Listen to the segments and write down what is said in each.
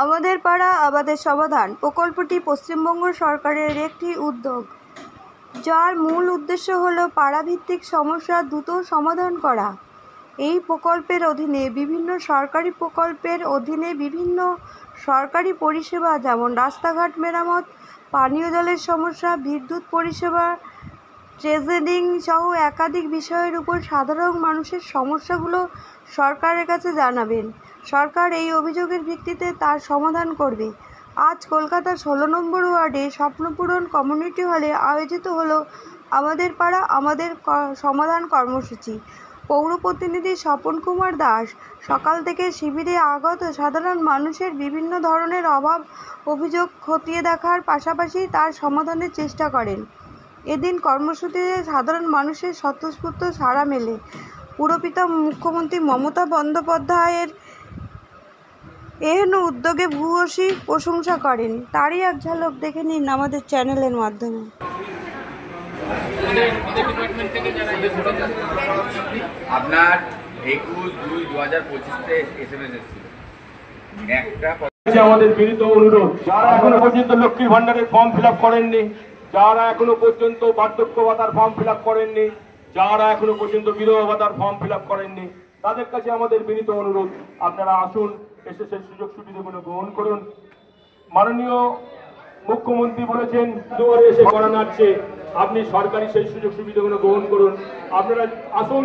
আমাদের পাড়া আমাদের সমাধান প্রকল্পটি পশ্চিমবঙ্গ সরকারের একটি উদ্যোগ, যার মূল উদ্দেশ্য হল পাড়াভিত্তিক সমস্যা দ্রুত সমাধান করা। এই প্রকল্পের অধীনে বিভিন্ন সরকারি প্রকল্পের অধীনে বিভিন্ন সরকারি পরিষেবা যেমন রাস্তাঘাট মেরামত, পানীয় জলের সমস্যা, বিদ্যুৎ পরিষেবা, ট্রেজেডিং সহ একাধিক বিষয়ের উপর সাধারণ মানুষের সমস্যাগুলো সরকারের কাছে জানাবেন। সরকার এই অভিযোগের ভিত্তিতে তার সমাধান করবে। আজ কলকাতার 16 নম্বর ওয়ার্ডে স্বপ্নপূরণ কমিউনিটি হলে আয়োজিত হলো আমাদের পাড়া আমাদের সমাধান কর্মসূচি। পৌর প্রতিনিধি স্বপন কুমার দাস সকাল থেকে শিবিরে আগত সাধারণ মানুষের বিভিন্ন ধরনের অভাব অভিযোগ খতিয়ে দেখার পাশাপাশি তার সমাধানের চেষ্টা করেন। এদিন কর্মসূচিতে সাধারণ মানুষের স্বতঃস্ফূর্ত সাড়া মেলে। পুরপিতা মুখ্যমন্ত্রী মমতা বন্দ্যোপাধ্যায়ের এহেন উদ্যোগে ভূয়সী প্রশংসা করেন। তারই এক ঝলক দেখে নিন আমাদের চ্যানেলের মাধ্যমে। আপনার 21/2/2025 SMS এসেছিল একটা। আমাদের বিনীত অনুরোধ, যারা এখনো পর্যন্ত লক্ষ্মীর ভান্ডারের ফর্ম ফিল আপ করেননি, যারা এখনো পর্যন্ত বার্ধক্য ভাতার ফর্ম ফিল আপ করেননি, যারা এখনো পর্যন্ত বিধবা ভাতার ফর্ম ফিল আপ করেননি, তাদের কাছে আমাদের বিনীত অনুরোধ, আপনারা আসুন, এসে সেই সুযোগ সুবিধাগুলো গ্রহণ করুন। মাননীয় মুখ্যমন্ত্রী বলেছেন দুয়ারে এসে করানো আছে, আপনি সরকারি সেই সুযোগ সুবিধাগুলো গ্রহণ করুন। আপনারা আসুন,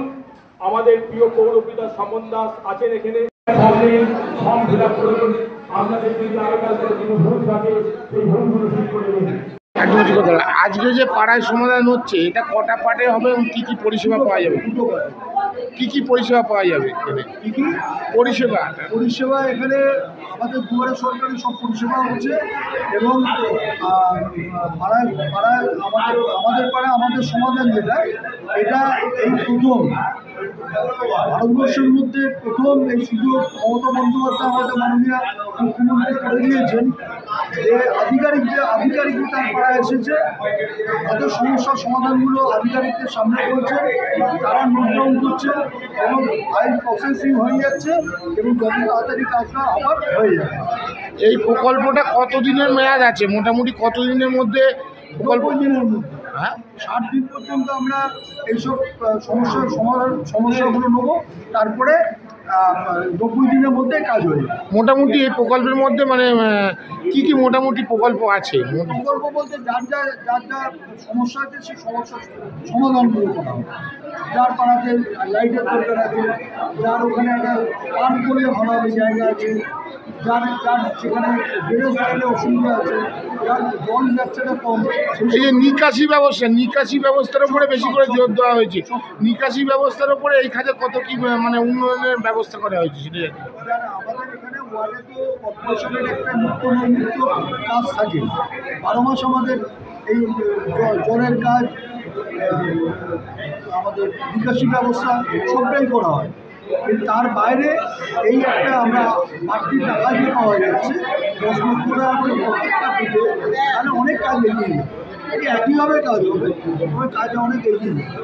আমাদের প্রিয় পৌরপিতা স্বপন দাস আছেন এখানে, ফর্ম ফিল আপ করুন। আপনাদের যদি আগেকার কোনো ভুল থাকে সেই ভুলগুলো ঠিক করে নিন। আজকে যে পাড়ায় সমাধান হচ্ছে, এটা কটা পার্টে হবে এবং কী কী পরিষেবা পাওয়া যাবে? কী কী পরিষেবা পাওয়া যাবে এখানে? কী কী পরিষেবা এখানে আমাদের দুয়ারে সরকারি সব পরিষেবা হচ্ছে এবং পাড়ায় আমাদের পাড়ায় আমাদের সমাধান যেটা, এটা এই প্রথম ভারতবর্ষের মধ্যে প্রথম এই সুযোগ মমতা বন্দ্যোপাধ্যায় আমাদের মাননীয় মুখ্যমন্ত্রী করে দিয়েছেন যে আধিকারিকরা তার পাড়ায় এসেছে, তাদের সমস্যার সমাধানগুলো আধিকারিকদের সামনে করছে, তারা নোট ডাউন করছে এবং ফাইল প্রসেসিং হয়ে যাচ্ছে এবং যত তাড়াতাড়ি কাজটা আবার হয়ে যাবে। এই প্রকল্পটা কতদিনের মেয়াদ আছে? মোটামুটি কতদিনের মধ্যে প্রকল্প? দিনের মধ্যে, হ্যাঁ, 60 দিন পর্যন্ত আমরা এইসব সমস্যাগুলো নেবো, তারপরে 90 দিনের মধ্যে কাজ হয়ে যাবে। মোটামুটি এই প্রকল্পের মধ্যে মানে কি কি মোটামুটি প্রকল্প আছে? প্রকল্প বলতে যার যা সমস্যা আছে সেই সমস্যার সমাধানগুলো করা হবে। যার পাড়াতে লাইটের দরকার আছে, যার ওখানে একটা পার্ক করলে ভালো হবে জায়গা আছে, যার সেখানে ড্রেনেজ লাইনে অসুবিধা আছে, যার জল যাচ্ছে না কম। এই যে নিকাশি ব্যবস্থার উপরে বেশি করে জোর দেওয়া হয়েছে, নিকাশি ব্যবস্থার উপরে এই কাজে কত কি মানে উন্নয়নের ব্যবস্থা করা হয়েছে সেটা? আমাদের এখানে ওয়ার্ডে তো কর্পোরেশনের একটা নিত্য নৈমিত্য কাজ থাকে, 12 মাস আমাদের এই জলের কাজ, আমাদের নিকাশি ব্যবস্থা সবটাই করা হয়। কিন্তু তার বাইরে এই একটা আমরা বাড়তি টাকা দিয়ে পাওয়া যাচ্ছে 10 লক্ষ টাকা করে প্রত্যেকটা বুথে, তাহলে অনেক কাজ এগিয়ে যাবে। একইভাবে কাজ হবে, কাজে অনেক এগিয়ে যাবে।